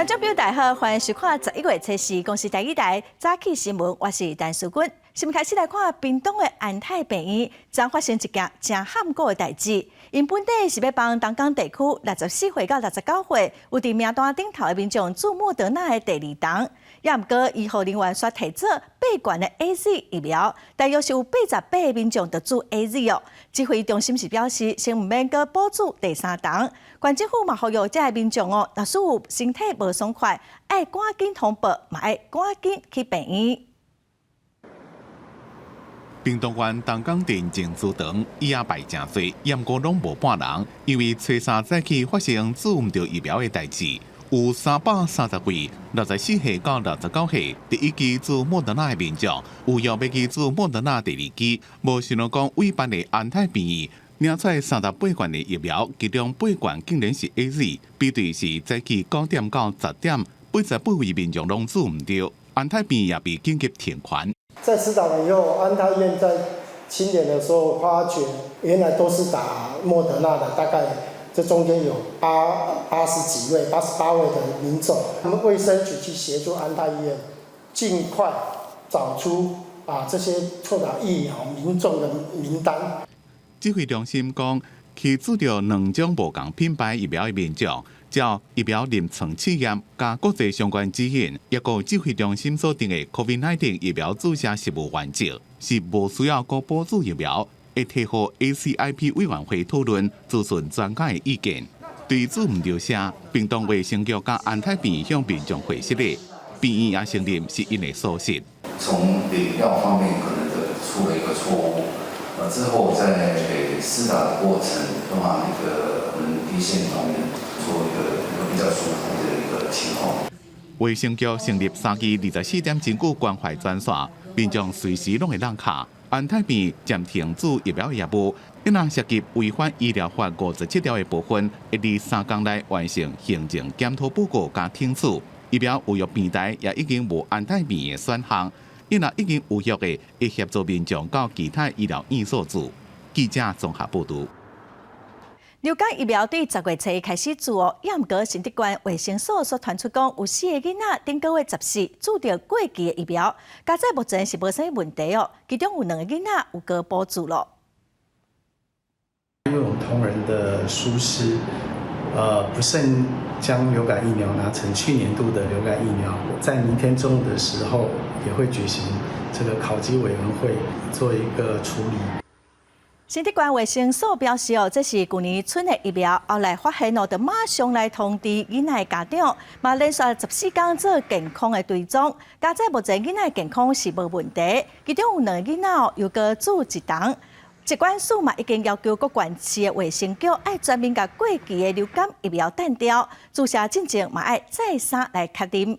观众朋友大家好，欢迎收看11月7日公视第一台早起新闻，我是陈淑君。新闻开始来看，屏东的安泰病院将发生一件真罕过的代志。因本地是要帮东港地区64岁到69岁有伫名单顶头的民众注莫德纳的第二档，也毋过医护人员却提出8罐的 AZ 疫苗，大约是有88个民众得注 AZ 哦。指挥中心是表示，先毋免搁补助第三档。县政府嘛呼吁这些民众哦，若是有身体无爽快，爱赶紧通报，嘛爱赶紧去病院。屏东县东港镇静思堂伊也排真多，验过拢无半人，因为初三早起发生注唔到疫苗的代志，有330位64岁到69岁第一期注莫德纳的民众，有要去注莫德纳第二期，无想到讲委办的安泰病院领出38罐的疫苗，其中8罐竟然是 AZ， 比对是早起9点到10点，88位民众拢注唔到，安泰病院也被紧急停权。在施打完以后，安泰医院在清点的时候发觉，原来都是打莫德纳的，大概这中间有80几位、88位的民众。我们卫生局去协助安泰医院，尽快找出这些错打疫苗民众的名单。指挥中心讲，去注到2种无同品牌疫苗的民众，照疫苗临床试验加国际相关指引，也有指挥中心所定的 COVID-19 疫苗注射实务原则，是无需要搁补助疫苗，会提予 ACIP 委员会讨论，咨询专家的意见。对注唔到声，屏东卫生局甲安泰病院向民众回释的，病院也承认是因的疏失。从领药方面可能出了一个错误。之后在施打的过程的话，我们第一线方面做一个比较疏忽的一个情况。卫生局成立3期24点真久关怀专线，民众随时拢会让卡。安泰病院暂停注疫苗业务，一若涉及违反医疗法57条的部分，会伫3天内完成行政检讨报告加听取。疫苗有药平台也已经无安泰病院的选项。因若已经有效的，会协助民众到其他医疗院所住。记者综合报道。流感疫苗对10月初开始注哦，也毋过新竹县卫生所所传出讲，有4个囡仔顶个月14注到过期的疫苗，加在目前是无啥问题哦，其中有2个囡仔有过补助咯。因为我们同仁的疏失，不慎将流感疫苗拿成去年度的流感疫苗，在明天中午的时候也会举行这个考绩委员会做一个处理。新竹县卫生所表示哦，这是去年春的疫苗，后来发现哦，就马上来通知囡仔的家长，嘛连续14天做健康的追踪，加在目前囡仔健康是无问题，其中有2个囡仔哦，又个注1档。疾管署嘛已经要求各县市的卫生局爱专门甲过期的流感疫苗弹掉，注射进程嘛爱再三来确认。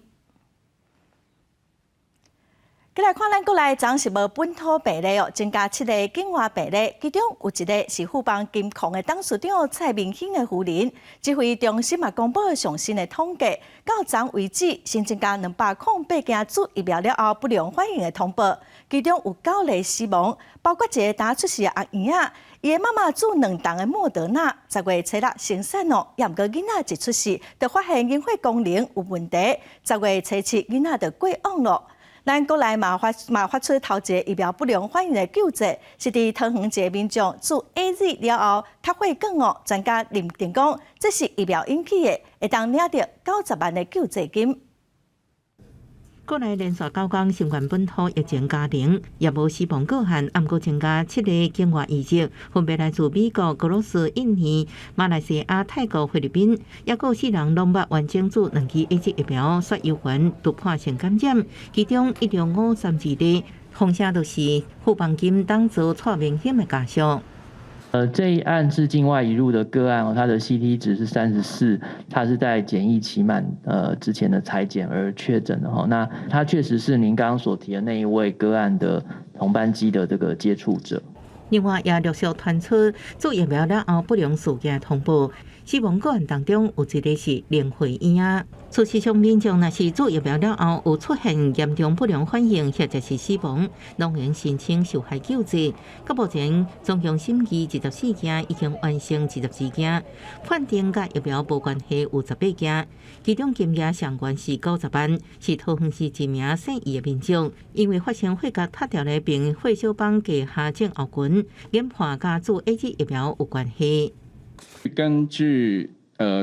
再来看咱国内昨是无本土病例哦，增加7个境外病例，其中有1个是富邦金控的董事长蔡明兴的夫人。指挥中心嘛公布上新的统计，到昨为止，新增加208件注疫苗了后不良反应的通报，其中有9例死亡，包括1个打出世的阿姨啊，伊的妈妈注2档的莫德纳，10月初6生产哦，也毋过囡仔一出世就发现引血功能有问题，10月初7囡仔就过往了。咱国内嘛发出头一个疫苗不良反应的救济，是伫桃园一个民众注 AZ 了后，他血管哦，专家认定讲这是疫苗引起的，会当领到90万的救济金。国内连续9天新冠本土疫情加零，也无死亡个案，暗过增加7个境外移植，分别来自美国、俄罗斯、印尼、马来西亚、泰国、菲律宾，也有4人拢捌完整注2剂 AZ 疫苗，却有缘突破性感染，其中152例，风险都是富邦金当作蔡明兴的家属。这一案是境外移入的个案哦，它的 CT 值是34，它是在检疫期满之前的采检而确诊的哈。那它确实是您刚刚所提的那一位个案的同班机的这个接触者。另外也陆续传出注疫苗了后不良事件通报，死亡个案当中有1个是林慧英啊。事实上，民众若是做疫苗了后有出现严重不良反应或者是死亡，拢应申请受害救济。到目前，总共审议24件，已经完成22件，判定甲疫苗无关系有18件，其中金额上悬是90万，是桃园市一名姓易的民众，因为发生血角塌掉的并血小板架下症候群，研判甲做 AZ 疫苗有关系。根据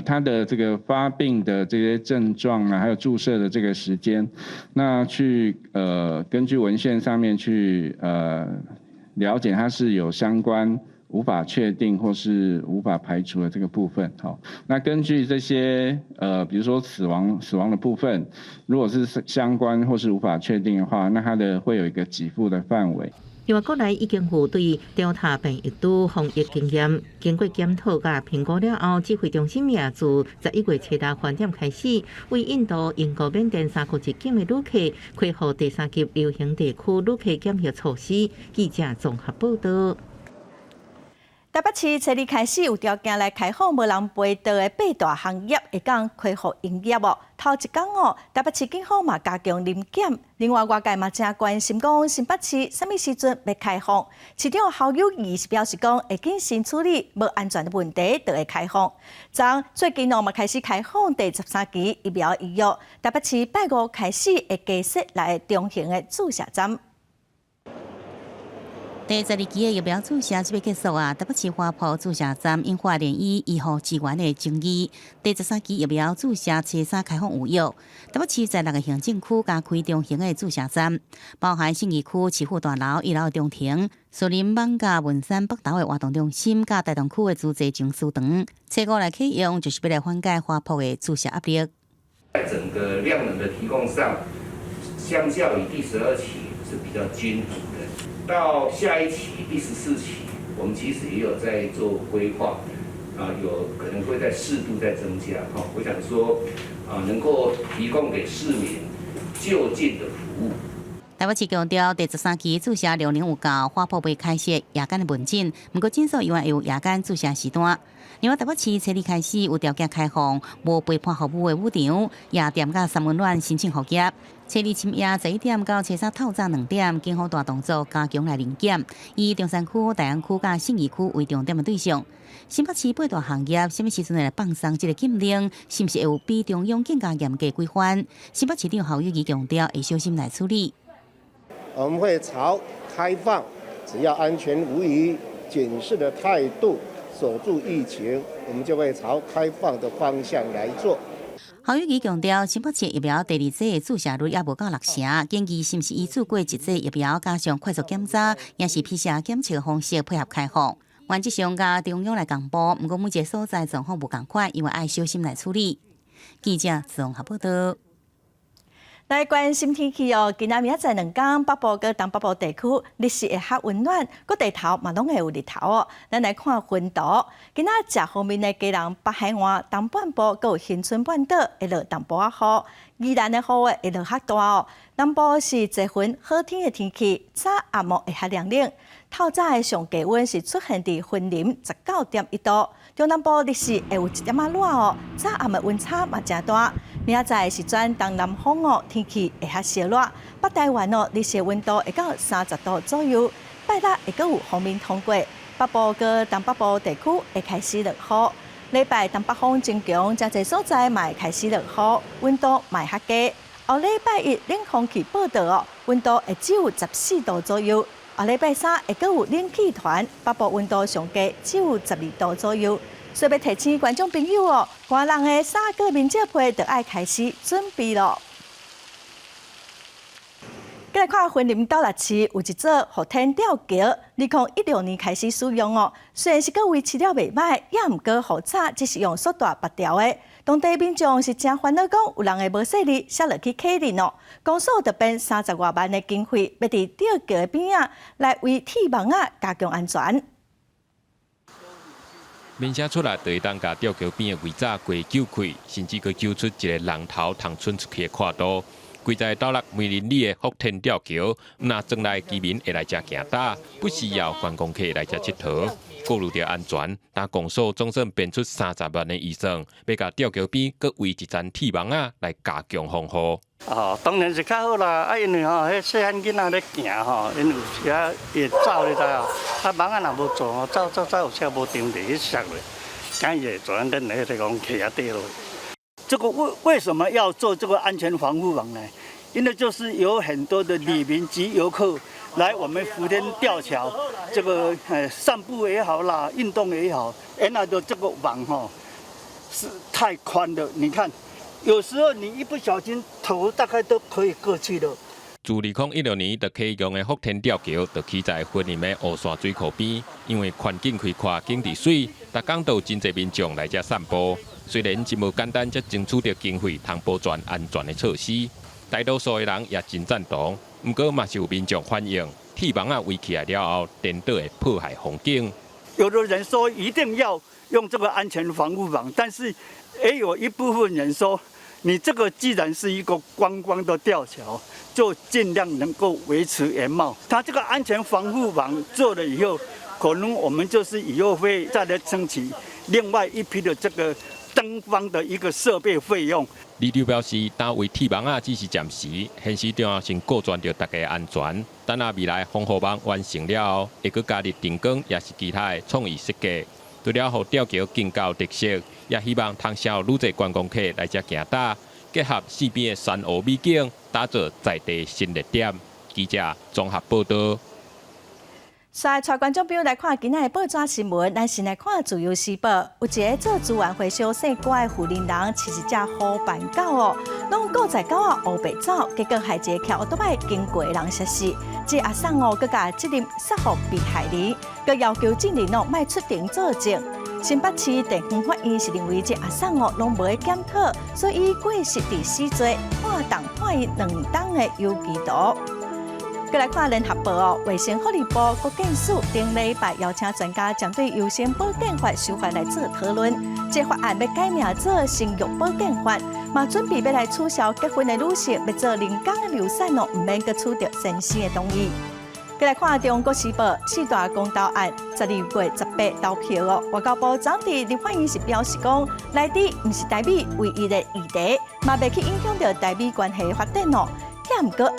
它的这个发病的这些症状啊，还有注射的这个时间，那去根据文献上面去了解它是有相关无法确定或是无法排除的这个部分。好，那根据这些比如说死亡的部分，如果是相关或是无法确定的话，那它的会有一个给付的范围。另外，国内已经有对Delta变异株防疫经验，经过检讨甲评估了后，指挥中心也自11月7日饭点开始，为印度、英国、缅甸3国1境的旅客开放第3级流行地区旅客检疫措施。记者综合报道。台北市初二开始有条件来开放无人陪到的8大行业会当恢复营业哦。头一天哦，台北市警方嘛加强临检。另外，外界嘛正关心讲新北市什么时阵要开放？市长侯友宜是表示讲会谨慎处理无安全的问题，就会开放。最近哦嘛开始开放第13期疫苗预约，台北市拜五开始会加设来中型的注射站。第12期的疫苗注射准备结束啊！台北市花圃注射站引发涟漪医护资源的争议。第13期疫苗注射初3开放预约，台北市在6个行政区加开中型的注射站，包含信义区市府大楼1楼的中庭、树林网甲文山北投的活动中心，甲台东区的主题情绪场。初5来启用，就是为了缓解花圃的注射压力。在整个量能的提供上，相较于第12期是比较均衡的。到下一期第14期，我们其实也有在做规划，有可能会在适度再增加。我想说，能够提供给市民就近的服务。台北市强调，第13期注射量能有够，花圃未开设夜间的门诊，不过诊所永远有夜间注射时段。另外，台北市初2开始有条件开放无陪伴服务的舞场、夜店甲三温暖申请服务。初2深夜11点到初3透早2点，警方大动作加强来临检，以中山区、大安区甲信义区为重点的对象。新北市8大行业什么时阵来放松这个禁令？是不是会有比中央更加严格规范？新北市长侯友宜强调会小心来处理。我们会朝开放，只要安全无虞、检视的态度，守住疫情，我们就会朝开放的方向来做。侯友宜强调，新北市疫苗第2剂的注射率也无到60%，建议是不是依次过1剂疫苗加上快速检查，也是 PCR 检测的方式配合开放。原则上甲中央来公布，不过每一个所在状况无同款，因为爱小心来处理。记者综合报道。来关心天气哦，今仔明仔载2天，北部跟东北部地区日时会较温暖，各地头嘛拢会有日头哦。咱来看温度，今仔食方面的基隆、北海岸、东半部，搁有恒春半岛会落淡薄仔雨，宜兰的雨会落较大哦。南部是多云好天的天气，早暗晡会较凉冷。透早的上低温是出现伫云林19.1度，中南部日时会有1点仔热哦，早暗的温差嘛真大。明仔载是转东南风哦，天气会较烧热。北台湾哦，日时温度会到30度左右。拜六会阁有锋面通过，北部跟东北部地区会开始落雨。礼拜东北风增强，真侪所在嘛会开始落雨，温度嘛会较低。后礼拜一冷空气报道哦，温度会只有14度左右。后礼拜3会阁有冷气团，北部温度上低只有12度左右。所以要提醒观众朋友哦，寒人的3个面罩被就要开始准备咯。再来看云林斗六市有一座雨天吊桥，2016年开始使用哦。虽然是个维持了袂歹，也毋过雨差只是用缩大拔掉的。当地民众是真烦恼，讲有人会无细力写落去客人哦。公所特编30多万的经费，要伫吊桥的边仔来为铁网仔加强安全。民声出来，就会当甲吊桥边的围栅过揪开，甚至佮揪出一个人头探出出去的跨度。规在岛内梅林里的福田吊桥，那庄内居民会来遮行打，不需要观光客来遮佚佗。顾虑到安全，但公所总算编出30万的预算，要甲吊桥边搁围一层铁网啊，来加强防护。当然是较好啦，因为迄细汉囡仔咧行因有时会走你知啊，网若无做走有车无停地去摔咧，敢会做咱迄个讲起啊跌落。这个为什么要做这个安全防护网呢？因为就是有很多的旅民及游客来我们福田吊桥，这个散步也好啦，运动也好，原来的这个网是太宽了，你看。有时候你一不小心，头大概都可以过去了。自2016年就启用的福田吊桥，就起在云林的乌山水库边，因为环境开阔、景致水，逐工都有真侪民众来遮散步。虽然真无简单，才争取到经费，通保全安全的措施，大多数的人也真赞同。不过嘛是有民众反映，铁网啊围起来了后，颠倒会破坏风景。有的人说一定要用这个安全防护网，但是也有一部分人说。你这个既然是一个观光的吊桥，就尽量能够维持原貌。它这个安全防护网做了以后，可能我们就是以后会再来争取另外一批的这个灯光的一个设备费用。李刘表示，单位铁网啊只是暂时，现时中先顾全着大家安全。等下未来防护网完成了后，会搁加入灯光，也是其他的创意设计。除了让吊桥更高特色，也希望通销愈侪观光客来遮行打，结合四边的山河美景，打造在地新热点。记者综合报道。带观众朋友来看今仔的报纸新闻，咱先来看自由时报。有一个做资源回收细瓜的富林人，饲一只好斑狗哦，拢顾在狗啊乌白走，结果害一个骑奥多摆经过的人失事。这阿送哦，佮甲责任杀服被害人，佮要求证人哦卖出庭作证。新北市地方法院是认为这阿送哦拢无去检讨，所以过失致死罪，判伊2档的有期徒。再来看联合报哦，卫生福利部国健署顶礼拜邀请专家针对优先保健法修法来做讨论。这法案要改名做生育保健法，嘛准备要来取消结婚的女性要做人工的流产哦，唔免去取得先生的同意。再来看中国时报四大公投案12月18投票哦，外交部总理立法院是表示讲，内地唔是台美唯一的议题，嘛袂去影响到台美关系发展哦。也毋过，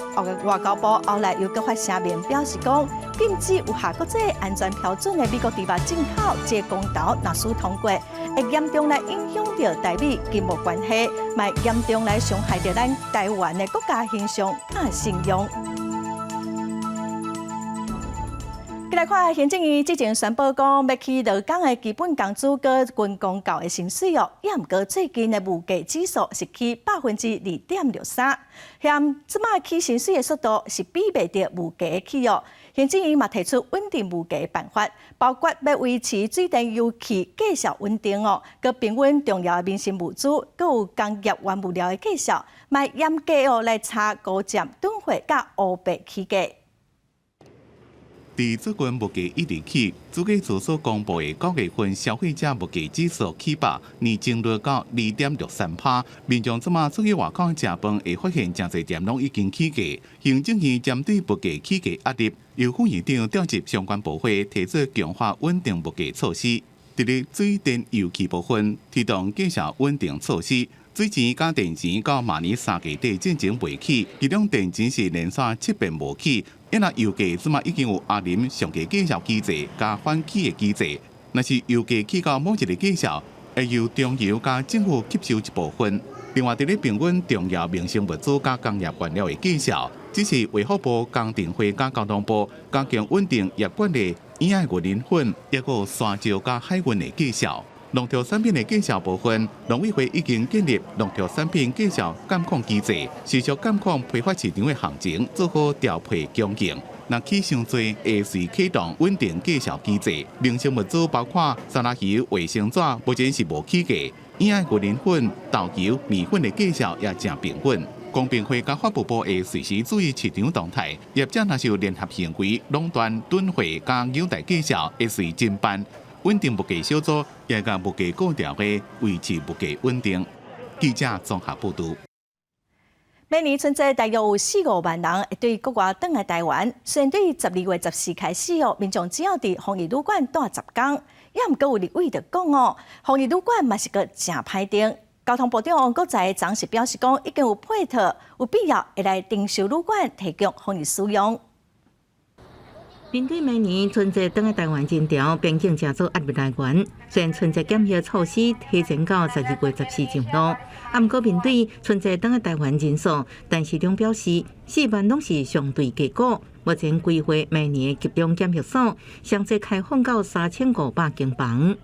外交部后来又搁发声明表示讲，禁止有下国际安全标准的美国猪肉进口，这公投若属通过，会严重来影响到台美经贸关系，嘛严重来伤害到咱台湾的国家形象甲信用。再来看行政院之前宣布讲，要起劳工的基本工资佮军公教的薪水哦，也毋过最近的物价指数是起2.63%，嫌即卖起薪水的速度是比袂着物价的起哦。行政院嘛提出稳定物价的办法，包括要维持水电油气价格稳定哦，佮平稳重要的民生物资，佮有工业原物料的价格，卖严格哦来查高占囤货甲乌白起价。自最近物价一直起，主计处所公布的9月份消费者物价指数起8，年增率到2.63%。民众即马出去外口食饭，会发现真侪店拢已经起价。行政院针对物价起价压力，由副院长调集相关部会，提出强化稳定物价措施。伫咧水电油气部分，推动价格稳定措施。水钱加电钱到明年3月底进前未起，其中电钱是连续7遍无起。因为油价即马已经有阿林上价计价机制加反起的机制，若是油价起到某一个计价，会由中油加政府吸收一部分。另外，伫咧平稳重要民生物资加工业原料的计价，只是卫福部、工电会加交通部加强稳定业管理，以外云林粉也有山椒加海运的计价。农特产品的计价部分，农委会已经建立农特产品计价监控机制，持续监控批发市场的行情，做好调配供应。若起伤多，会随启动稳定计价机制。零售物资包括沙拉油、卫生纸，目前是无起价。以外云林粉、豆油、米粉的计价也正平稳。公平会甲发布部会随时注意市场动态，业者若是有联合行为、垄断、囤货加优待计价，会随侦办。稳定物价小组也甲物价固调的维持物价稳定。记者综合报道。每年春节大约有4-5万人会对国外返来台湾。虽然对12月14开始民众只要伫防疫旅馆待10天，也毋过有立委就讲防疫旅馆嘛是个真歹订。交通部长王国材昨是表示讲，已经有配套，有必要会来订修旅馆提供防疫使用。面对每年春节返来台湾人潮，边境正做压力来源。虽然春节检疫措施提前到12月14上路，毋过面对春节返来台湾人数，陈市长表示，4万拢是相对低估。目前规划明年的集中检疫所，详细开放到3500间房。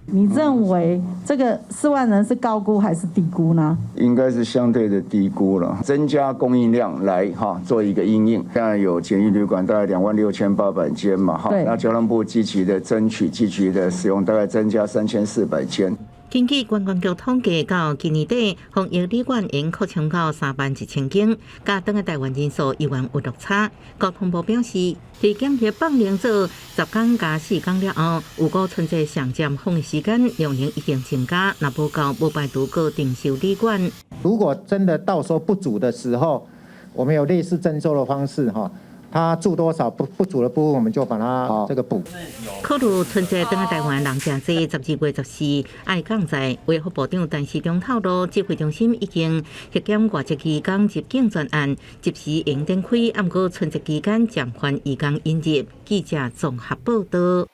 你认为这个4万人是高估还是低估呢？应该是相对的低估了，增加供应量来做一个因应。现在有检疫旅馆大概26800间嘛，那交通部积极的争取、积极的使用，大概增加3400间。根据观光局统计，到今年底，防疫旅馆已扩充到31000间，甲返来台湾人数1万有落差。交通部表示，在检疫放零做10天加4天了后，如果春节上站防疫时间量能一定增加，若无够，无排除各订修旅馆。如果真的到时候不足的时候，我们有类似征收的方式它住多少不足的部分，我们就把它这个补。考虑春节返来台湾人真多，12月14爱降在卫福部长陈时中透露，指挥中心已经核检外籍期间入境专案，及时应展开，毋过春节期间暂缓移工引入。记者综合报道。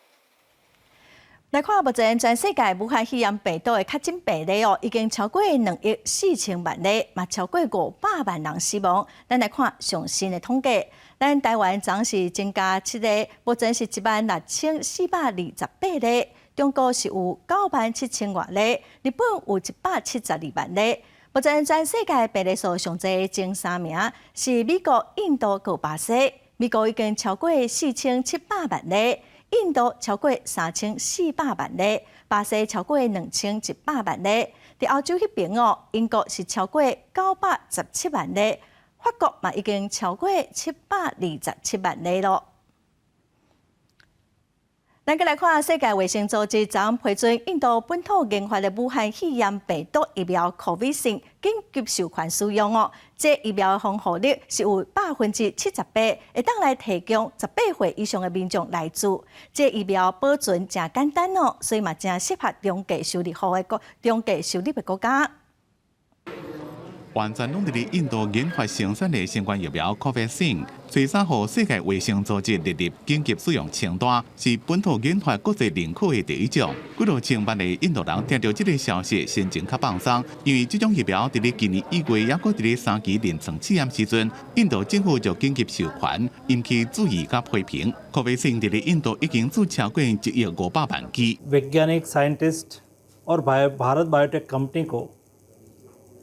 来看目前全世界武汉肺炎病毒的确诊病例已经超过2亿4千万例，嘛超过500万人死亡。咱来看上新的统计，咱台湾昨是增加7例，目前是16428例，中国是有97000多例，日本有172万例。目前全世界病例数上侪前3名是美国、印度和巴西，美国已经超过4700万例。印度超过3400万例，巴西超过2100万例。伫欧洲迄边英国是超过917万例，法国嘛已经超过727万例咯。咱再来看世界卫生组织昨批准印度本土研发的武汉肺炎病毒疫苗 COVAXIN 紧急授权使用这疫苗的防护力是有78%，会当来提供18岁以上的民众来做。这疫苗保存真简单所以嘛真适合中价收入的国家。完全拢伫印度研发生产的新冠疫苗 COVAXIN， 最早予世界卫生组织列入紧急使用清单，是本土研发国际认可的第一种。几多千万的印度人听到这个消息，心情较放松，因为这种疫苗伫咧今年1月，还搁伫咧3期临床试验时阵，印度政府就紧急授权，引起注意甲批评。COVAXIN伫咧印度已经做超过1亿500万剂。वैज्ञानिक साइंटिस्ट और Bharat biotech company को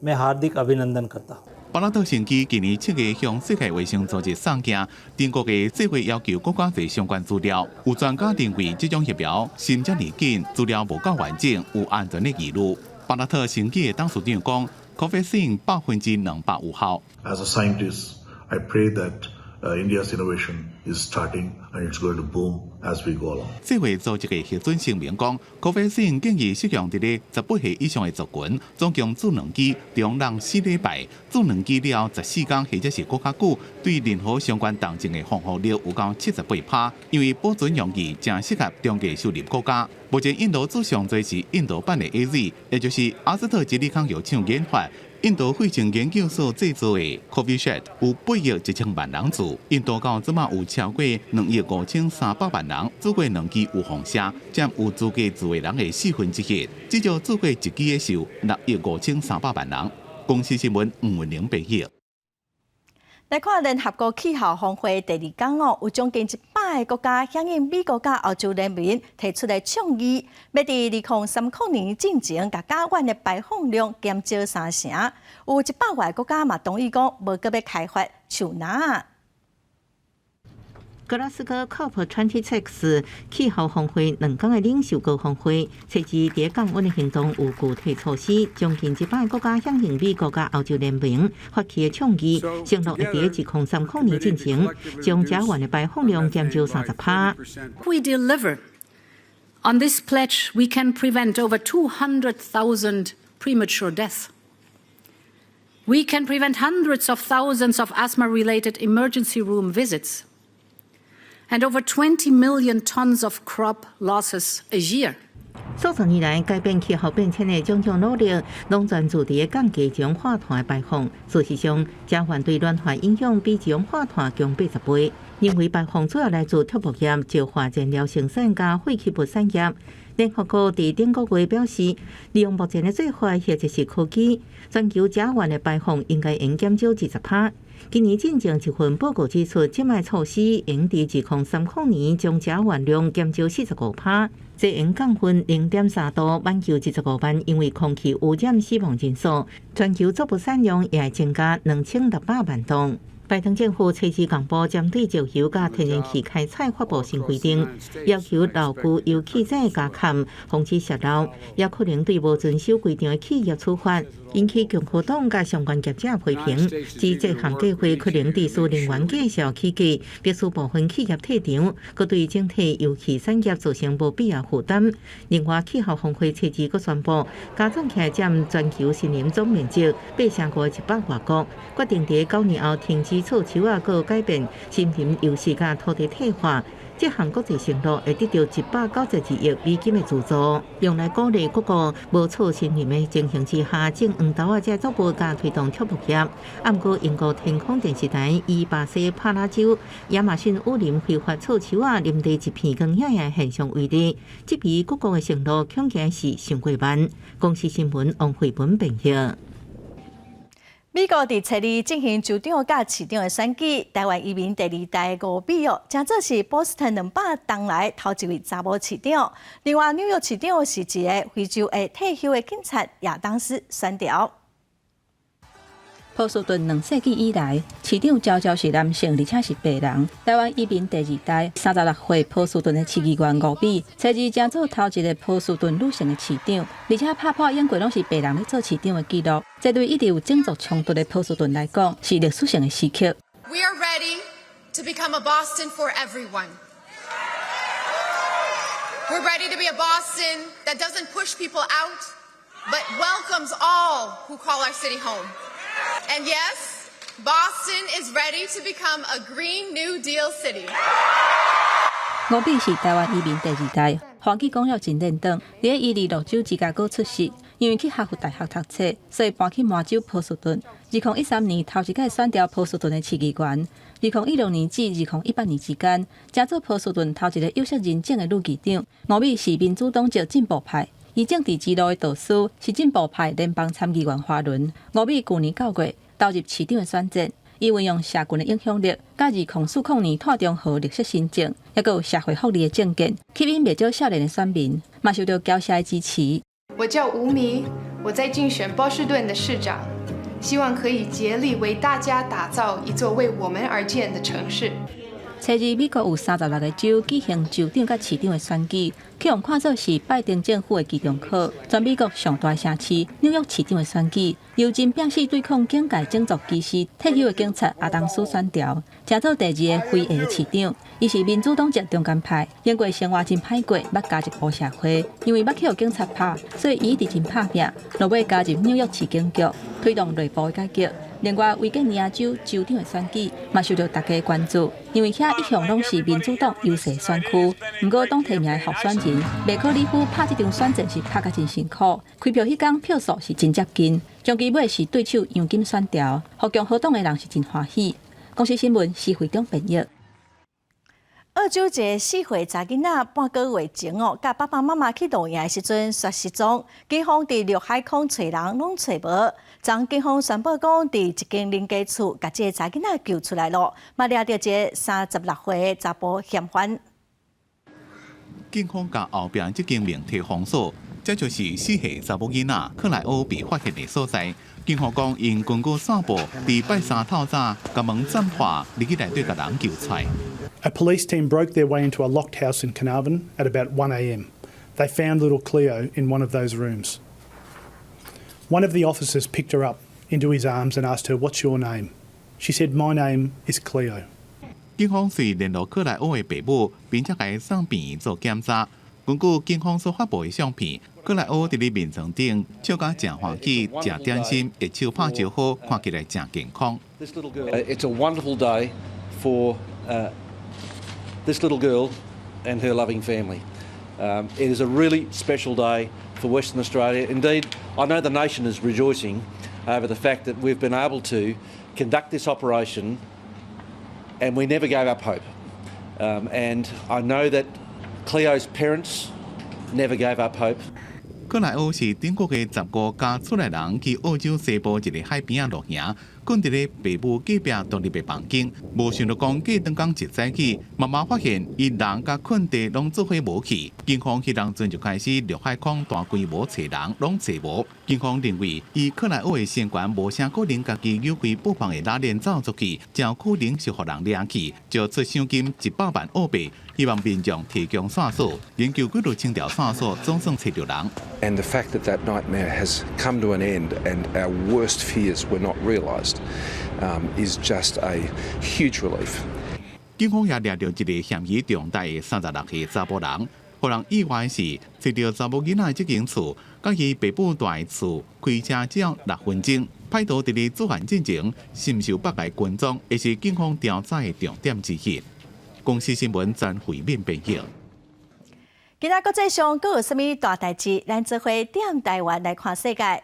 मैं हार्दिक अभिनंदन करता हूँ。巴拉特新机今年7月向世界卫生组织送件，中国的这回要求国家侪相关资料。有专家认为这种疫苗审遮尼紧，资料无够完整，有安全的疑虑。巴拉特新机的董事长讲 ，COVAXIN 200%有效。As a scientist, I pray that India's innovation is starting and it's going to boom as we go along. 世卫组织的核准声明讲 ，COVAXIN 建议适用伫咧18岁以上的族群，总共做2剂，中人4礼拜，做2剂了14天或者是更较久，对任何相关重症的防护力有到78%，因为保存容易，正适合中低收入国家。目前印度做上最是印度版的 AZ， 也就是阿斯特捷利康药厂研发。印度费城研究所制作的 COVISHIELD 有8亿1千万人做，印度到即马有超过2亿5300万人做过2剂有放射，占有资格做的人的1/4。至少做过1剂的是6亿5300万人。公司新闻吴文玲报道。来看联合国气候峰会第2天有将近100个国家响应美国甲欧洲联盟提出的倡议，要伫2030年进前，甲甲烷的排放量减少3成。有100个国家嘛同意讲，无搁要开发树林。格拉斯哥 COP26 气候峰会2天的领袖高峰会，设置伫降温的行动有具体措施，将近100个国家响应美国甲欧洲联盟发起的倡议，承诺会伫2030年进前，将甲烷的排放量减少30%。We deliver on this pledge, we can prevent over 200,000 premature deaths. we can prevent hundreds of thousands of asthma-related emergency room visits and over 20 million tons of crop losses a year. 数十年来，改变气候变迁的种种努力，拢专注伫降低二氧化碳的排放。事实上，甲烷对暖化影响比二氧化碳强80倍。因为排放主要来自畜牧业、石化燃料生产加废弃物产业。联合国伫顶个月表示，利用目前的做法，或者是科技，全球甲烷的排放应该应减少20%。今年进前一份报告指出，即卖措施应伫2030年将甲烷量减少45%，这应降分0.3度，挽救15万因为空气污染死亡人数。全球作物产量也会增加2600万吨。拜登政府初次公布针对石油甲天然气开采发布新规定，要求老旧油气井加勘，防止泄漏，也可能对无遵守规定的企业处罚，引起共和党甲相关业者批评，指这项计划可能伫私能源计数起价，迫使部分企业退场，佮对整体油气产业造成无必要负担。另外，气候峰会初次佮宣布，加总起来占全球森林总面积8超过100外国，决定伫9年后停止措手啊，佮改变森林游戏甲土地退化。这项国际承诺会得到192亿美金的资助，用来鼓励各国无错森林的情形之下，种黄豆啊这作物加推动畜牧业。啊，不过英国天空电视台以巴西帕拉州亚马逊雨林非法臭树啊林地一片光显的现象为例，这比各国的承诺恐惊是上过慢。公司新闻王慧文评论。美国伫初二进行州长甲市长的选举，台湾移民第2代吴美玉，正做是波士顿200当来头一位查某市长。另外，纽约市长是一个非洲的退休的警察亚当斯选调。波士顿2世纪以来，市长常常是男性，而且是白人。台湾移民第2代36岁波士顿的市议员吴美，初二正做头一个波士顿女性的市长，而且拍破英国拢是白人咧做市长的记录。这对一直有种族冲突的波士顿来讲，是历史性的时刻。We are ready to become a Boston for everyone. We're ready to be a Boston that doesn't push people out, but welcomes all who call our city home. And yes, Boston is ready to become a Green New Deal city. 吴美是台湾移民第2代，华语讲了真认同。伫12州芝加哥出世，因为去哈佛大学读册，所以搬去麻州波士顿。2013年头一届选调波士顿的市议员，2016年至2018年之间，正做波士顿头一个有色人种的女议长。吴美是民主党籍进步派。伊政治之路的导师是进步派联邦参议员花轮。吴美去年9月投入市长的选战，伊运用社群的影响力，甲2040年拓中和绿色新政，也有社会福利的政见，吸引不少少年的选民，嘛受到高社的支持。我叫吴米，我在竞选波士顿的市长，希望可以竭力为大家打造一座为我们而建的城市。初二，美国有36个州举行州长甲市长的选举，去用看作是拜登政府的期中考。全美国上大城市纽约市长的选举，由真拼死对抗警界种族歧视退休的警察亚当斯选调，正做第2个非裔的市长。伊是民主党籍中间派，英国生活真歹过，捌加入黑社会，因为捌去互警察拍，所以伊一直真拍拼，落尾加入纽约市警局，推动内部的改革。另外，维吉尼亚州州长的选举嘛受到大家关注，因为遐一向拢是民主党优势选区。不过，党提名的候选人麦克里夫拍这场选战是拍甲真辛苦，开票迄天票数是真接近，终期尾是对手杨金选调，互共和党的人是真欢喜。公司新闻是会长编译。澳洲一个4岁查囡仔半个月前甲爸爸妈妈去露营的时阵摔失踪，警方伫陆海空找人拢找无。昨警方宣布讲，伫一间邻家厝，甲这个查囡仔救出来了，嘛抓到一个36岁的查甫嫌犯。警方甲后边这间命题封锁，这就是4岁查某囡仔克莱欧被发现的所在。警方讲，因根据散步，伫拜3透早，甲门斩破，入去内底甲人救出来。A police team broke their way into a locked house in Carnarvon at about 1 a.m. They found little Cleo in one of those rooms. One of the officers picked her up into his arms and asked her, "What's your name?" She said, "My name is Cleo." 警方遂联络克莱欧的爸母，并且甲伊送病院做检查。根据警方所发布的相片，克莱欧伫咧面床顶笑甲正欢喜，食点心，一手拍招呼，看起来正健康。It's a wonderful day for this little girl and her loving family. It is a really special day for Western Australia. Indeed, I know the nation is rejoicing over the fact that we've been able to conduct this operation and we never gave up hope. And I know that Cleo's parents never gave up hope. 克莱欧是中国嘅15家出来人去澳洲西部一个海边落营，困伫咧爸母隔壁独立嘅房间，无想到讲过当工一早起，慢慢发现伊人甲困地拢做伙无去。警方迄当阵就开始陆海空大规模找人，拢找无。警方认为，伊克莱欧嘅身权无啥可能家己有开布放嘅拉链走出去，才可能是互人掠去，就出赏金100万澳币，希望民众提供线索，研究几路清条线索，总算找到人。And the fact that nightmare has come to an end and our worst fears were not realised is just a huge relief. 警方也抓到一个嫌疑重大的36岁查甫人，互人意外是找到查某囡仔这间厝，甲伊爸母住的厝开车只要6分钟。歹徒伫咧作案进前深受北界群众，也是警方调查的重点之一。公司新闻全会面报道。今仔国际上，阁有啥物大代志？咱做伙点台湾来看世界。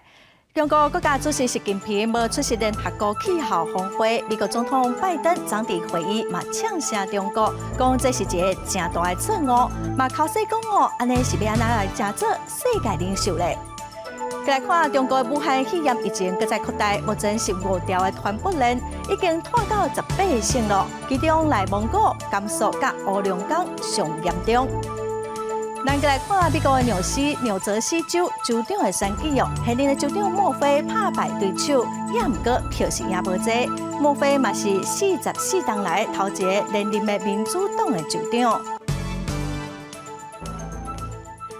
中国国家主席习近平无出席联合国气候峰会，美国总统拜登昨伫会议嘛呛声中国，讲这是一个正大的错误，嘛口说讲哦，安尼是要安怎来假做世界领袖咧？再来看中国武汉肺炎疫情搁再扩大，目前15条的传播链已经拖到18%了，其中内蒙古、甘肃甲乌龙岗上严重。咱再来看美国的纽泽西州州长的选举哦，现任的州长莫菲拍败对手，也毋过票是赢无济。莫菲嘛是44党来头一个连任的民主党的州长。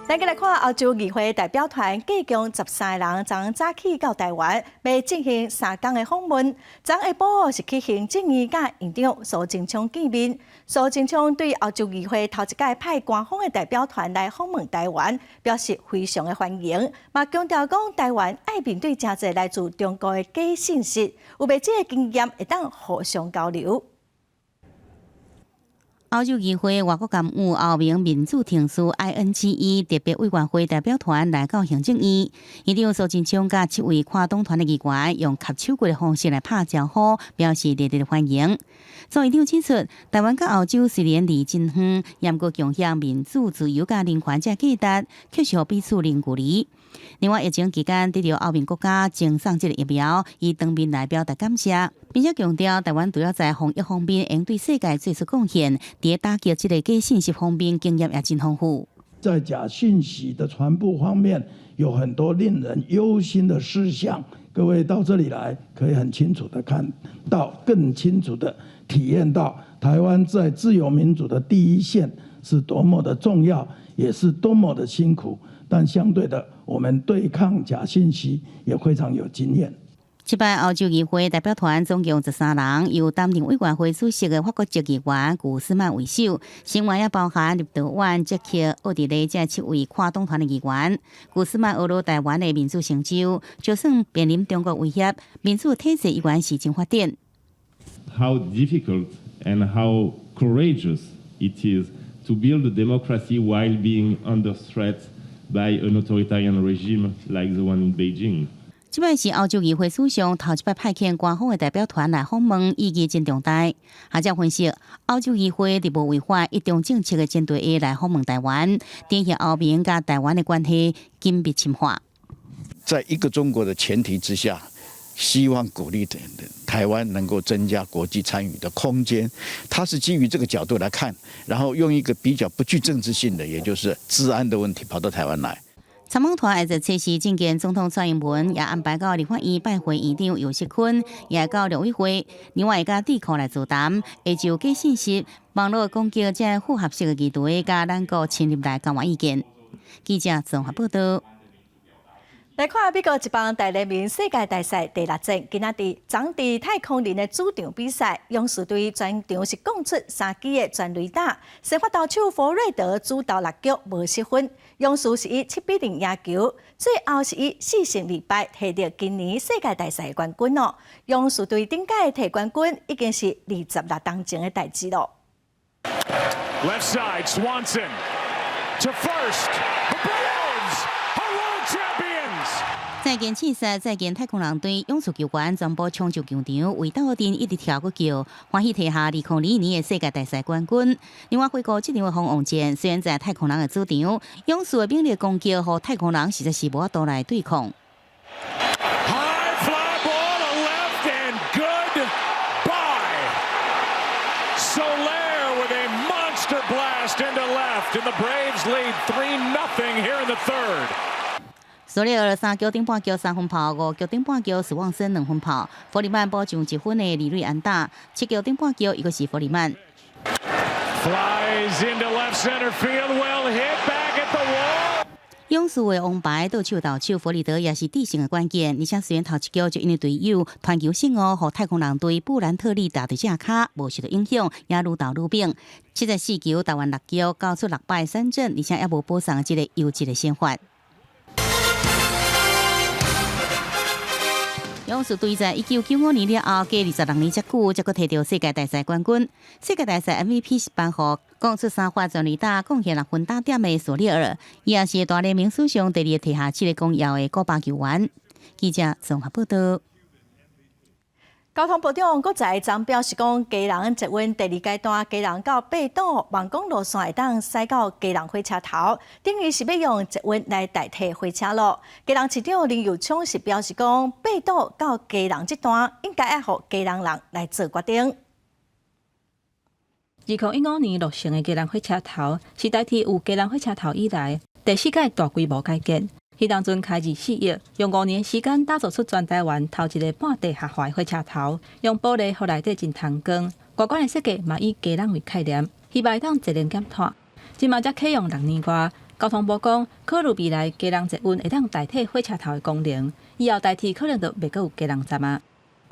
咱再来看欧洲议会代表团计共13人，昨早起到台湾，要进行3天的访问。昨下晡是去行政院甲院长苏贞昌见面。苏贞昌对欧洲议会头一届派官方的代表团来访问台湾，表示非常的欢迎，嘛强调讲台湾爱面对真侪来自中国的假信息，有袂这个经验会当互相交流。欧洲议会外国干务欧盟民主停事 INGE 特别委员会代表团来到行政院，院长苏贞昌甲7位跨党团的议员用握手鼓的方式来拍招呼，表示热烈欢迎。苏院长指出，台湾甲欧洲虽然离真远，也过共享民主、自由甲人权这价值，确实彼此零距离。另外，疫情期间得到欧盟国家赠送这个疫苗，以当面来表达感谢，并且强调台湾除了在防疫方面应对世界做出贡献，在打击这个假信息方面经验也真丰富。在假信息的传播方面，有很多令人忧心的事项。各位到这里来，可以很清楚的看到，更清楚的体验到，台湾在自由民主的第一线是多么的重要，也是多么的辛苦。但相对的，我们对抗假信息也非常有经验。这摆欧洲议会代表团总共13人，由担任委员会主席的法国籍议员古斯曼为首，成员也包含立陶宛、捷克、奥地利这7位跨党团的议员。古斯曼学了台湾的民主成就，就算面临中国威胁，民主体制依然是真发展。How difficult and how courageous it is to build a democracy while being under threat by an authoritarian regime like the one in Beijing. 这摆是欧洲议会史上头一摆派遣官方的代表团来访问，意义真重大。学者分析，欧洲议会伫无违反一中政策的前提下来访问台湾，典型欧盟甲台湾的关系紧密深化。在一个中国的前提之下，希望鼓励台湾能够增加国际参与的空间。它是基于这个角度来看，然后用一个比较不具政治性的，也就是治安的问题跑到台湾来。参访团下日测试证件总统蔡英文也安排到立法院拜会院长游锡堃，也到陆委会，另外甲智库来座谈，会就假信息、网络攻击这复合式的议题，甲咱国深入来交换意见。记者综合报道。来看美国一帮大联盟世界大赛第6战，今仔日场地太空人的主场比赛，勇士队全场是攻出3支的全垒打，先发投手弗瑞德主投6局无失分，勇士是以7-0赢球，最后是以4胜2败摕到今年世界大赛冠军哦。勇士队顶届摕冠军已经是26年前的代志咯。Left side, Swanson to first. The Braves are world champions. 再见气势，再见太空人队勇士球员全部冲上球场，为斗阵一直跳个球，欢喜摕下2002年的世界大赛冠军。另外，回顾这场的锋王战，虽然在太空人的主场，勇士的猛烈攻击和太空人实在是无法度来对抗。High fly ball to left and goodbye. Soler with a monster blast into left, and the Braves lead 3-0 here in the third. 索里尔3局顶半局3分炮，5局顶半局史旺森2分炮，弗里曼补上1分的李瑞安打，7局顶半局一个是弗里曼。Flies into left center field, well hit back at the wall. 勇士的王牌倒手投手弗里德也是致胜的关键，而且虽然头1局就因为队友传球失误，和太空人队布兰特利打对正卡，无受到影响，也愈投愈猛。74球投完6局，交出6败3振，而且也无补上这个优质的先发。勇士队在1995年了后，隔26年才久，才阁摕到世界大赛冠军。世界大赛 MVP 是颁予攻出3发全垒打、贡献6分打点的索利尔，伊也是大联盟史上第2个摕下7个公腰的古巴球员。记者综合报道。交通部长阁在昨表示讲，基隆捷运第2阶段基隆到八岛万公路线会当驶到基隆火车头，等于是要用捷运来代替火车路。基隆市长林佑昌是表示讲，八岛到基隆这段应该要让基隆人来做决定。2015年落成的基隆火车头是代替有基隆火车头以来第4届大规模改建。迄当阵开2-4亿，用5年时间打造出全台湾头一个半地下化火车头，用玻璃互内底真通光。外观的设计嘛以基隆为概念，希望当节能减碳。今嘛才启用6年外，交通部讲考虑未来基隆捷运会当代替火车头的功能，以后代替可能就袂阁有基隆站啊。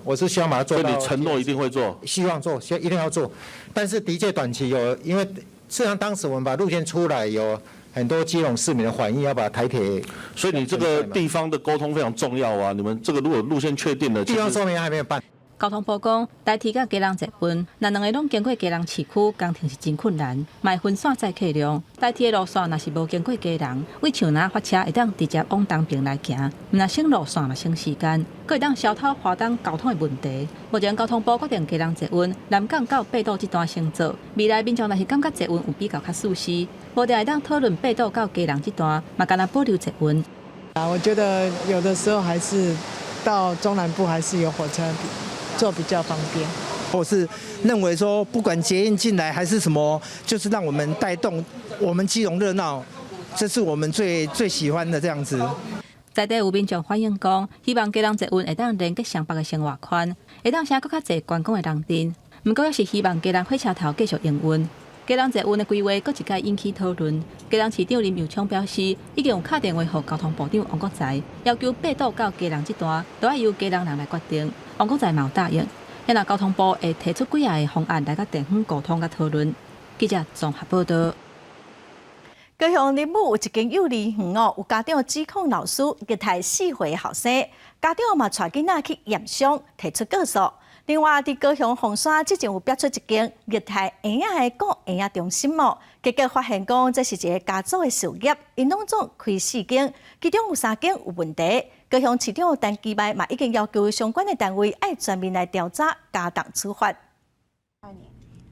我是希望把它做到。你承诺一定会做？希望做，一定要做。但是的确短期有，因为事实上当时我们把路线出来有。很多基隆市民的反应要把台铁，所以你这个地方的沟通非常重要啊！你们这个如果路线确定了，地方说明还没有办。交通部讲，代替甲基隆捷运，若两个拢经过基隆市区，工程是真困难，卖分散载客量。代替的路线若是无经过基隆，为像哪发车会当直接往东边来行，若省路线嘛省时间，佫会当消透华东交通的问题。目前交通部决定基隆捷运南港到八岛这段先做，未来民众若是感觉捷运有比较较舒适，无定会当讨论八岛到基隆这段，嘛干那保留捷运。我觉得有的时候还是到中南部还是有火车坐比较方便。我是认为说，不管捷运进来还是什么，就是让我们带动我们基隆热闹，这是我们最喜欢的这样子。在地有民众反映讲，希望基隆捷运会当连接上北的生活圈，会当省更较侪观光的人阵。不过，也是希望基隆火车头继续营运。基隆捷运的规划搁一届引起讨论。基隆市长林佑昌表示，已经有打电话给交通部长王国材，要求八岛到基隆这段都要由基隆人来决定。王国材嘛有答应，也若交通部会提出几项的方案来甲地方沟通甲讨论。记者综合报道。高雄林武有一间幼儿园哦，有家长指控老师虐待4岁后生，家长嘛带囡仔去验伤，提出告诉。另外，伫高雄凤山之前有标出一间虐待婴仔的顾婴仔中心哦，结果发现讲这是一个家族的事业，因拢总开4间，其中有3间有问题。高雄市长陈其迈嘛已经要求相关的单位爱全面来调查，加重处罚。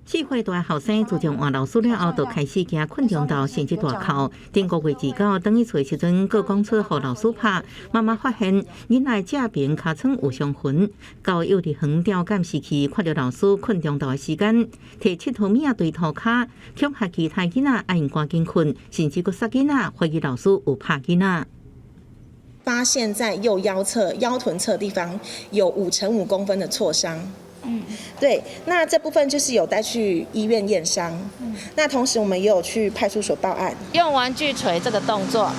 4岁大后生自从换老师了后，就开始行困中道，甚至大哭。顶5月29等于找时阵，各讲出互老师拍。妈妈发现囡仔正面尻川有伤痕，到幼儿园调监视器，看到老师困中道的时间，摕7毫米对涂骹，恐吓其他囡仔爱用赶紧困，甚至佫杀囡仔，怀疑老师有拍囡仔。发现在右腰侧、腰臀侧地方有5乘5公分的挫伤。对，那这部分就是有带去医院验伤。那同时我们也有去派出所报案。用玩具锤这个动作，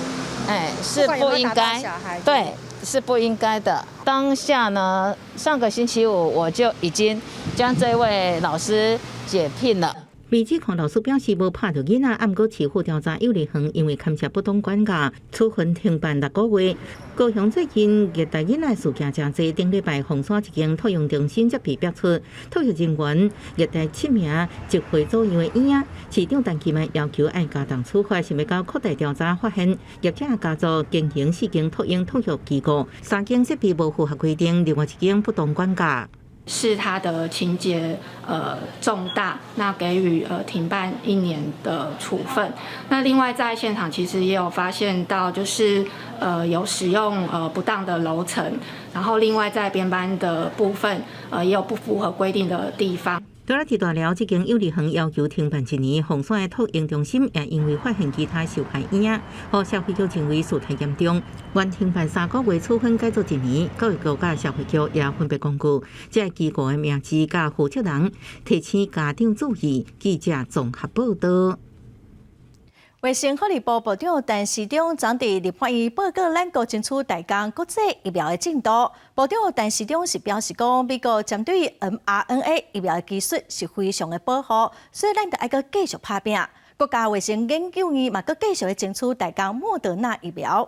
是不应该，对，是不应该的。当下呢，上个星期五我就已经将这位老师解聘了。被指控老师表示无拍到囡仔，啊，毋过市府调查有立恒因为牵涉不当管教，处分停办6个月。高雄最近虐待囡仔事件真多，顶礼拜凤山一间托养中心则被爆出托育人员虐待7名1岁左右的婴仔。市长陈其迈要求按加重处罚，想要到扩大调查，发现业者家族经营4间托婴托育机构，3间设备无符合规定，另外1间不当管教。是他的情节重大，那给予停办1年的处分。那另外在现场其实也有发现到，就是有使用不当的楼层，然后另外在编班的部分也有不符合规定的地方。除了提大寮，这间幼儿园要求停办1年，凤山的托婴中心也因为发现其他受害婴仔，和社会局认为事态严重，原停办3个月，处分改做1年。教育局甲社会局也分别公告，这个机构的名字甲负责人，提醒家长注意。记者综合报道。卫生福利部部长陈时中昨伫立法院报告咱国争取台港国际疫苗的进度。部长陈时中是表示讲，美国针对 mRNA 疫苗的技术是非常的保护，所以咱得爱个继续打拼。国家卫生研究院嘛，佮继续的争取台港莫德纳疫苗。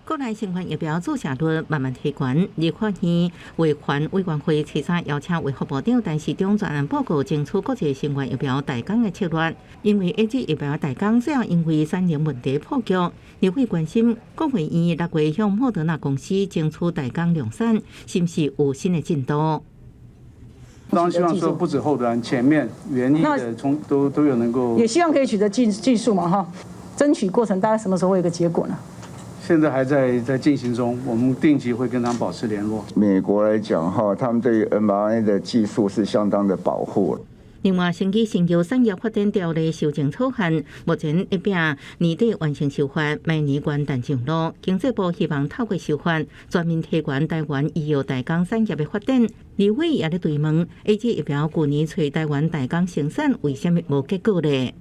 国内新冠疫苗注射率慢慢提悬，立法院卫环委员会初三邀请卫福部长陈时中专案报告争取国际新冠疫苗台港的策略。因为A G疫苗台港最后因为产能问题破局，立法关心国卫院6月向莫德纳公司争取台港量产，是不是有新的进度？当然希望说不止后端，前面园艺的都有能够，也希望可以取得技术嘛哈，争取过程大概什么时候会有个结果呢？现在还在进行中，我们定期会跟他们保持联络。美国来讲哈，他们对于 mRNA 的技术是相当的保护。另外，升级新药产业发展条例修正草案，目前一并年底完成修法，明年元旦上路。经济部希望透过修法，全面提悬台湾医药代工产业的发展。立委也在追问 ，AZ 疫苗去年找台湾代工生产，为什么无结果呢？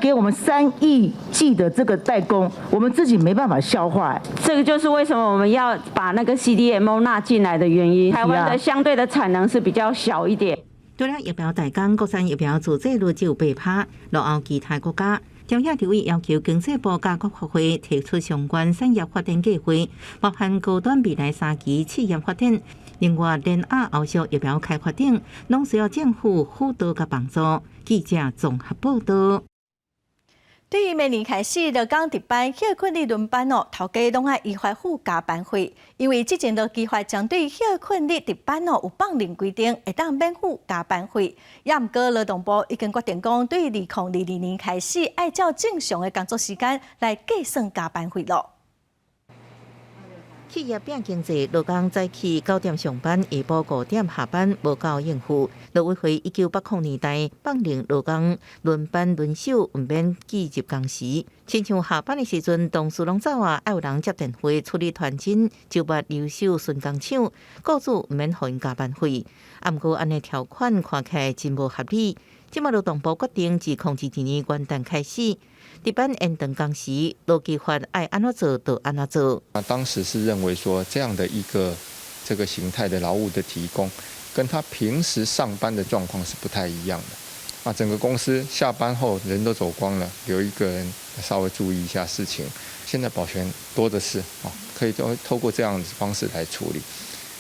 给我们3亿剂的这个代工，我们自己没办法消化。这个就是为什么我们要把那个 CDMO 纳进来的原因。台湾的相对的产能是比较小一点。除了疫苗代工，国产疫苗自制率只有8%，落后其他国家。中央立委要求经济部甲国发会提出相关产业发展计划，包含高端未来3期企业发展。另外，联亚后续疫苗开发等，拢需要政府辅导甲帮助。记者综合报道。对于明年开始，劳工值班、休困日轮班头家拢爱依法付加班费，因为之前劳基法将对休困日值班有放任规定，会当免付加班费。也毋过，劳动部已经决定讲，对2022年开始，爱照正常的工作时间来计算加班费咯。企业变经济，劳工早起9点上班，下晡5点下班，无够应付。劳委会1980年代放任劳工轮班轮休，唔免计入工时。亲像下班的时阵，同事拢走啊，爱有人接电话处理团进，周末留守顺工厂，雇主唔免互因加班费。啊，毋过安尼条款看起来真无合理。今麦劳动部决定自2022年元旦开始，值班延长工时，劳基法爱安怎做就安怎做。当时是认为说这样的一个这个形态的劳务的提供，跟他平时上班的状况是不太一样的。整个公司下班后人都走光了，留一个人稍微注意一下事情。现在保全多的是可以透过这样的方式来处理。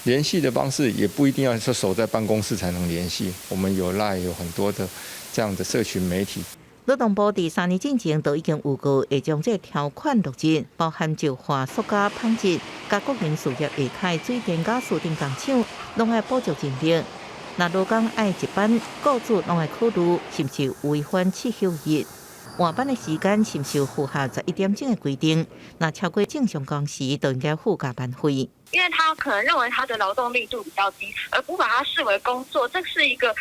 联系的方式也不一定要说守在办公室才能联系，我们有 LINE 有很多的这样的社群媒体。劳动部第3年进前都已经预告会将这条款录入，包含就化塑胶纺织、甲国营事业下开水电甲输电工厂，拢爱补助尽力。若劳工爱值班，雇主拢爱考虑是不是违反7休日。换班的时间是不是符合11点钟的规定？若超过正常工时，就应该付加班费。因为他可能认为他的劳动密度比较低，而不把它视为工作，这是一个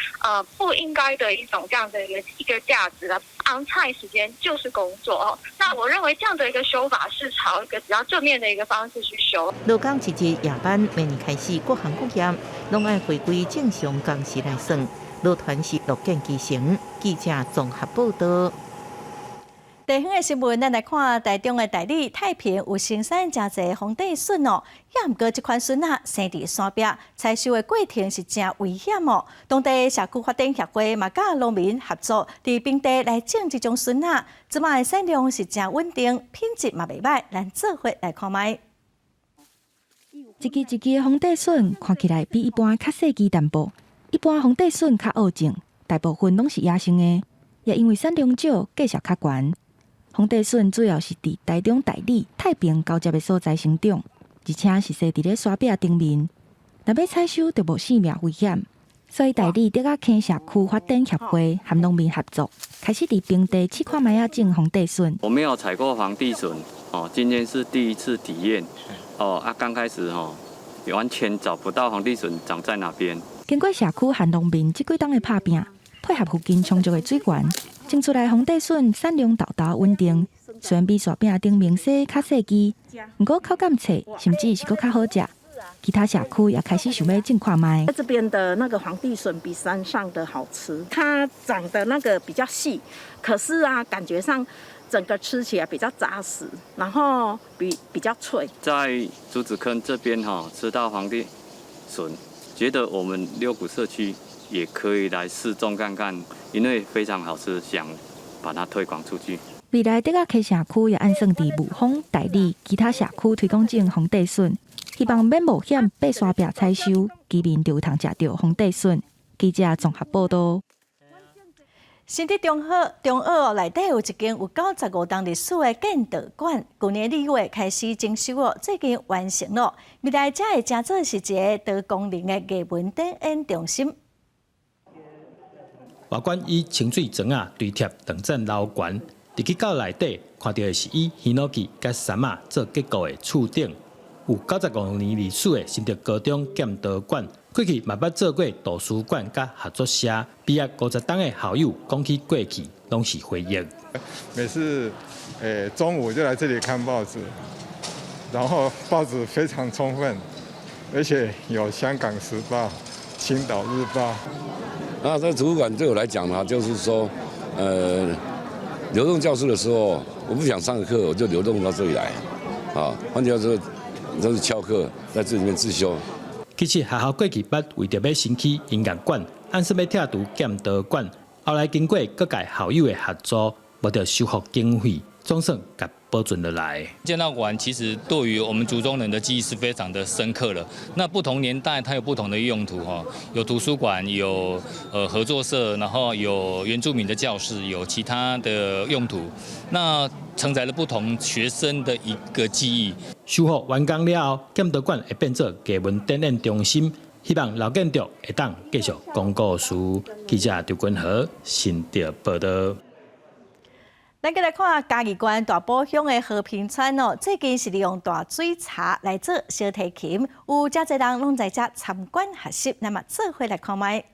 不应该的一种这样的一个价值的。on time 时间就是工作哦。那我认为这样的一个修法是朝一个比较正面的一个方式去修。劳工一日夜班，明年开始各行各业拢爱回归正常工时来算。劳团是乐见其成。记者综合报道。地方的新闻，咱来看台中的大理太平有生产真侪皇帝笋哦，也毋过这款笋啊生伫山壁，采收的过程是真危险哦。当地社区发展协会嘛甲农民合作，伫平地来种这种笋啊，即卖的产量是真稳定，品质嘛袂歹，咱做伙来看卖。一支一支皇帝笋看起来比一般较细枝淡薄，一般皇帝笋较恶种，大部分拢是野生的，也因为产量少，价值较悬。皇帝笋主要是伫台中大理、太平交接的所在生长，而且是生伫咧山壁顶面，若要采收就无性命危险。所以大理德甲坑社区发展协会和农民合作，开始伫平地试看卖啊种皇帝笋。我没有采过皇帝笋哦，今天是第一次体验哦刚开始完全找不到皇帝笋长在哪边。经过社区和农民这几冬的打拼，配合附近充足的水源。种出来皇帝笋产量豆豆稳定，虽然比山壁顶明细较细枝，不过口感脆，甚至是搁较好食。其他社区也开始想要种看卖。这边的那个皇帝笋比山上的好吃，它长得那个比较细，可是啊，感觉上整个吃起来比较扎实，然后比较脆。在竹子坑这边吃到皇帝笋，觉得我们六股社区也可以来试种看看，因为非常好吃，想把它推广出去。未来德甲溪社区也按算伫雾峰、大理其他社区推广种皇帝笋，希望免冒险爬山壁采收，居民就有通食到皇帝笋。记者综合报道。新竹中学内底有一间有95栋历史的建德馆，去年2月开始征收哦，最近完成了。未来才会成做是一个多功能的艺文展演中心。外观以清水砖啊堆贴两层楼悬，入去到内底看到的是以檜榔木甲杉啊做结构的厝顶，有95年历史的新竹高中建德馆。过去嘛捌做过图书馆甲合作社，毕业50档的校友讲起过去，拢是回忆。每次中午就来这里看报纸，然后报纸非常充分，而且有《香港时报》、《青岛日报》。那这图书馆对我来讲呢，就是说，流动教室的时候，我不想上个课，我就流动到这里来，换句话说，都是翘课在这里面自修。其实学校过去捌为着要兴起音乐馆，按说要拆除建德馆，后来经过各界校友的合作，无着修复经费，总算甲保存落来。建道馆其实对于我们竹中人的记忆是非常的深刻了。那不同年代它有不同的用途有图书馆，有合作社，然后有原住民的教室，有其他的用途。那承载了不同学生的一个记忆。修复完工了后，建德馆会变做艺文展演中心，希望老建筑会当继续讲故事。记者刘君和新竹报道。咱再来看嘉义县大埔乡的和平村哦，最近是利用大水茶来做小提琴，有真侪人拢在这参观学习，那么做伙来看卖。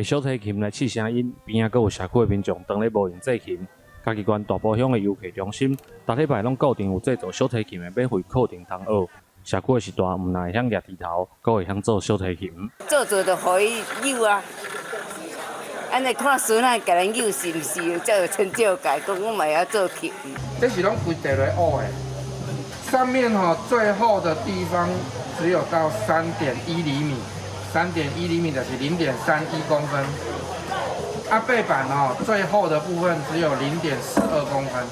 小提琴来试声音，边仔阁有社区的民众当咧无用制琴。嘉义县大埔乡的游客中心，逐礼拜拢固定有制作小提琴的免费课程通学。社区的时段，毋但会晓抓笛头，阁会晓做小提琴。做就互伊扭啊，安尼看孙仔甲人扭是毋是？才有成就感，讲我嘛会晓做琴。这是拢规地来学的，上面最厚的地方只有到3.1厘米。3.1厘米的是0.31公分，背板最厚的部分只有0.42公分。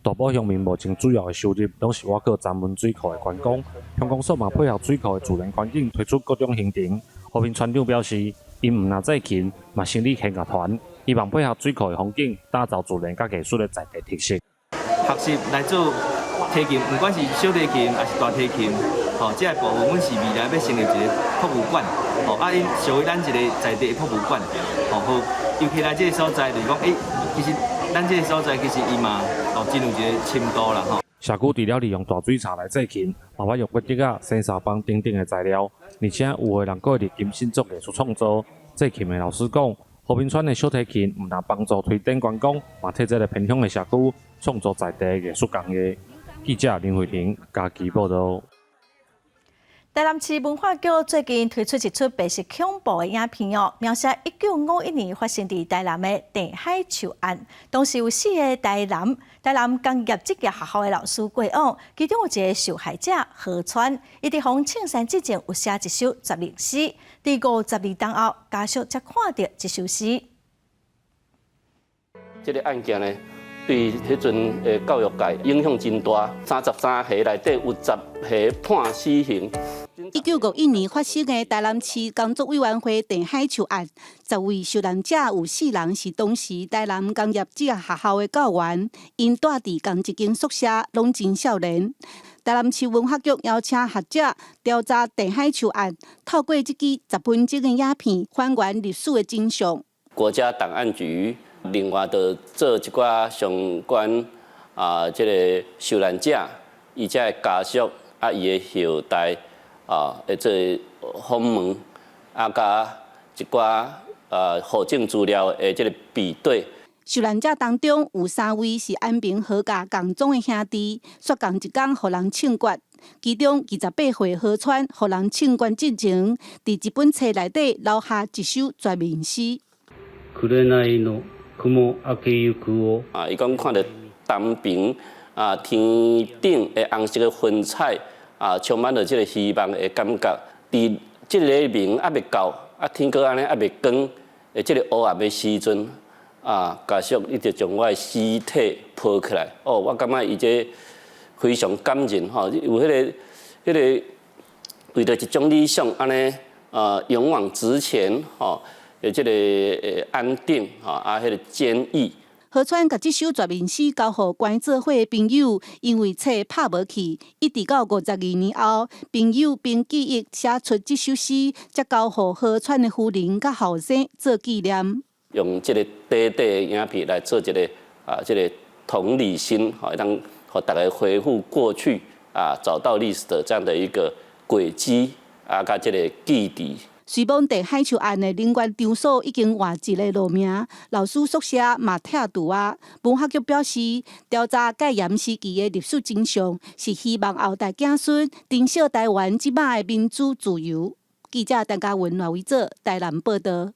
大埔乡民目前主要的收入拢是挖掘闸门水库的观光，乡公所嘛配合水库的自然环境推出各种行程。和平村长表示，因毋但制琴，嘛成立客家团，希望配合水库的风景，打造自然甲艺术的在地特色。学习来做提琴，不管是小提琴还是大提琴。这个部分，阮是未来要成立一个博物馆，因属于咱一个在地的博物馆，好，尤其来这个所在，就是讲，其实咱这个所在其实伊嘛，进入一个深度啦，社区除了利用大水茶来制琴，嘛发用骨竹啊、生沙棒等等的材料，而且有的人搁会入金新做艺术创作。制琴的老师讲，和平村的小提琴毋但帮助推展观光，嘛替这个偏乡的社区创造在地的艺术工艺。记者林慧婷，嘉义报道。台南市文化局最近推出一出白色恐怖的影片哦，描写1951年发生伫台南的地海树案。当时有4个台南工业职业学校的老师过往，其中有一个受害者何川，伊伫往庆山之前有写一首十年诗，伫50年当后，家属才看到这首诗。这个案件呢，对迄阵的教育界影响真大，33下内底有10下判死刑。1951年发生的台南市工作委员会地海树案，10位受难者有4人是当时台南工业职业学校的教员，因住伫同一间宿舍，拢真少年。台南市文化局邀请学者调查地海树案，透过这支10分钟的影片，还原历史的真相。国家档案局另外就做一寡相关这个受难者，伊遮的家属伊的后代。会做访问，甲一寡户政资料的这个比对。受难者当中有3位是安平何家共宗的兄弟，说共一天互人枪决。其中28岁何川互人枪决之前，伫一本册内底留下一首绝命诗。伊讲看到东边天顶的红色的云彩。充满了这个希望的感觉。伫这个明还未到，天光安尼还未光的这个黑暗的时阵，家属伊就将我的尸体抱起来。我感觉伊这非常感人吼，有迄个为着一种理想安尼勇往直前吼，这个安定迄个坚毅。何川甲这首绝命诗交予关做伙的朋友，因为册拍无去，一直到52年后，朋友凭记忆写出这首诗，才交予何川的夫人甲后生做纪念。用这个短短的影片来做一个这个同理心，让和大家恢复过去找到历史的这样的一个轨迹甲这个记忆。随望地海树案的人员场所已经换一个路名，老师宿舍嘛拆除啊。文化局表示，调查戒严时期的历史真相，是希望后代子孙珍惜台湾即摆的民主自由。记者陈嘉文、赖维做台南报道。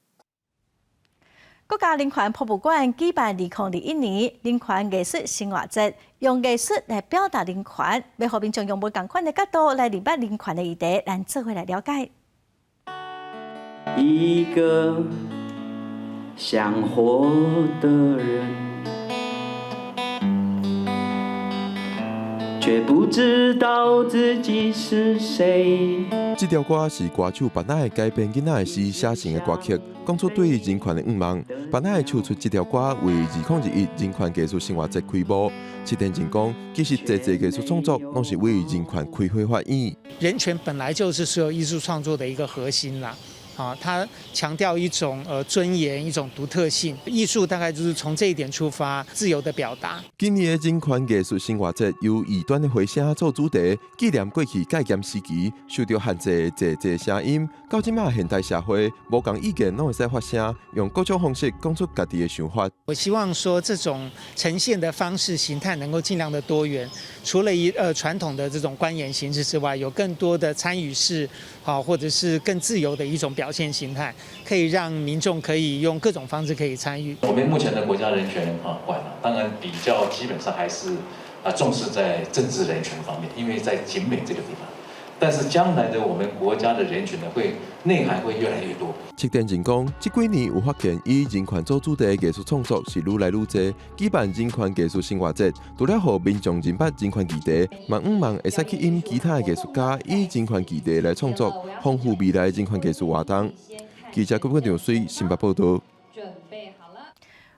国家人权博物馆举办2021年人权艺术生活节，用艺术来表达人权，要互民众用不同款的角度来理解人权的议题，咱做伙来了解。一个想活的人，却不知道自己是谁。这条歌是歌手班奈改编囡仔的诗写成的歌曲，讲出对人权的愿望。班奈唱出这条歌为2021人权艺术生活节开幕。7点钟讲，其实这艺术创作拢是为人权开花发言。人权本来就是所有艺术创作的一个核心啦。它强调一种尊严，一种独特性。艺术大概就是从这一点出发，自由的表达。今年的人权艺术生活节由异端的回声做主题，纪念过去戒严时期受到限制的这声音。到今仔现代社会，无同意见拢会使发声，用各种方式讲出家己的想法。我希望说，这种呈现的方式形态能够尽量的多元，除了传统的这种观演形式之外，有更多的参与式，或者是更自由的一种表现形态，可以让民众可以用各种方式可以参与。我们目前的国家人权馆当然比较基本上还是重视在政治人权方面，因为在景美这个地方。但是将来的我们国家的人权呢，内涵会越来越多。7点钟讲，这几年有发现以人权做主题的艺术创作是愈来愈多。举办人权艺术生活节，除了让民众认捌人权议题，嘛会使去引其他的艺术家以人权议题来创作，丰富未来人权艺术活动。记者郭冠水新北报道。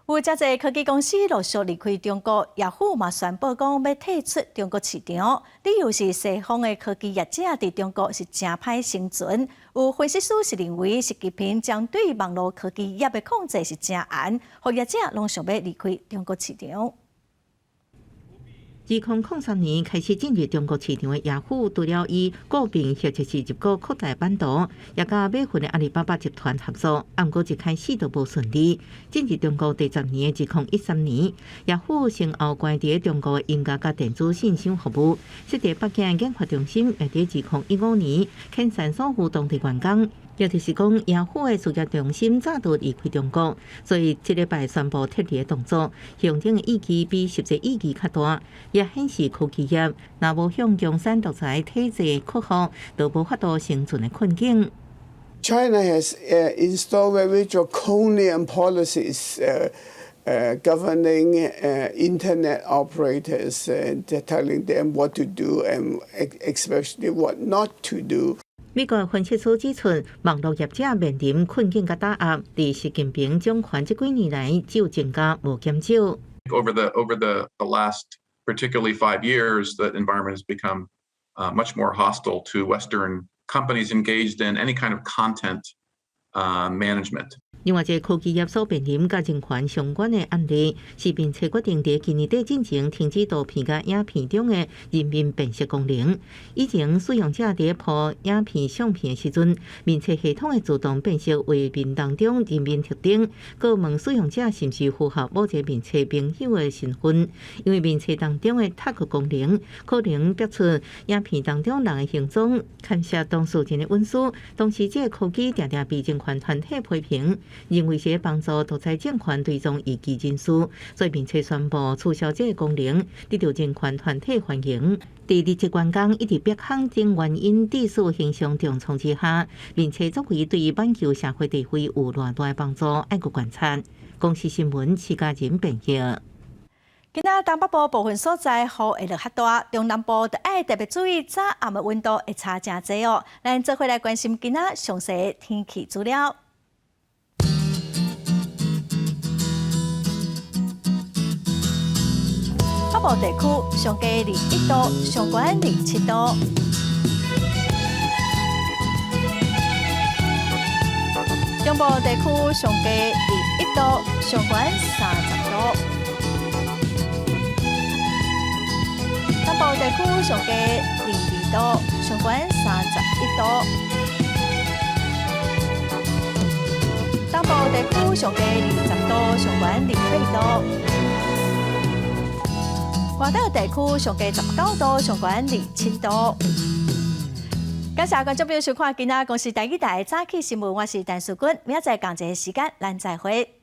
有真侪科技公司陆续离开中国，雅虎嘛宣布讲要退出中国市场，理由是西方的科技业者伫中国是真歹生存。有分析师是认为，习近平将对网络科技业的控制是真严，互业者拢想要离开中国市场。2003年开始进入中国市场的雅虎，除了以股票或者是入股扩大版图，也甲美国的阿里巴巴集团合作，不过一开始都无顺利。进入中国第10年，2013年，雅虎先后关伫中国的音乐甲电子信息服务，设伫北京研发中心，也伫2015年遣散所有当地员工。也就是讲，雅虎的事业重心早就离开中国，所以这礼拜宣布撤离的动作，象征的意义比实际意义较大，也显示科技业若无向共产独裁体制克服，就无法度生存的困境。China has installed very draconian policies governing internet operators and telling them what to do and especially what not to do. 美国分析师指出，网络业者面临困境甲打压，伫习近平掌权这几年来，只有增加无减少。Over the last particularly 5 years, the environment has become much more hostile to Western companies engaged in any kind of content management. 另外一个科技业所面临甲人权相关的案例，是并且决定伫今年底进行停止图片甲影片中的人面辨识功能。以前使用者伫播影片、相片的时阵，面册系统会自动辨识画面当中人面特征，佮问使用者是毋是符合某一个面册朋友的身份。因为面册当中的 tag 功能，可能标出影片当中人的形状，牵涉当事人的隐私。同时，这个科技常常被人权团体批评。认为是帮助独裁政权追踪异己人士，所以并且宣布取消这个功能，得到人权团体欢迎。第二级员工一直别行等原因致使形象重创之下，并且作为对挽救社会地位有偌大的帮助，爱国观察。公视新闻徐家仁编译。今仔东北部部分所在雨会落较大，中南部就爱特别注意早暗的温度会差真侪哦。咱做伙来关心今仔详细的天气资料。北部地区上低21度，上悬27度。中部地区上低21度，上悬30度。南部地区上低22度，上悬31度。东部地区上低20度，上悬28度。外岛地区上低19度，上悬27度。感谢观众朋友收看今仔公视第一台早起新闻，我是陈淑君，明仔载同一个时间咱再会。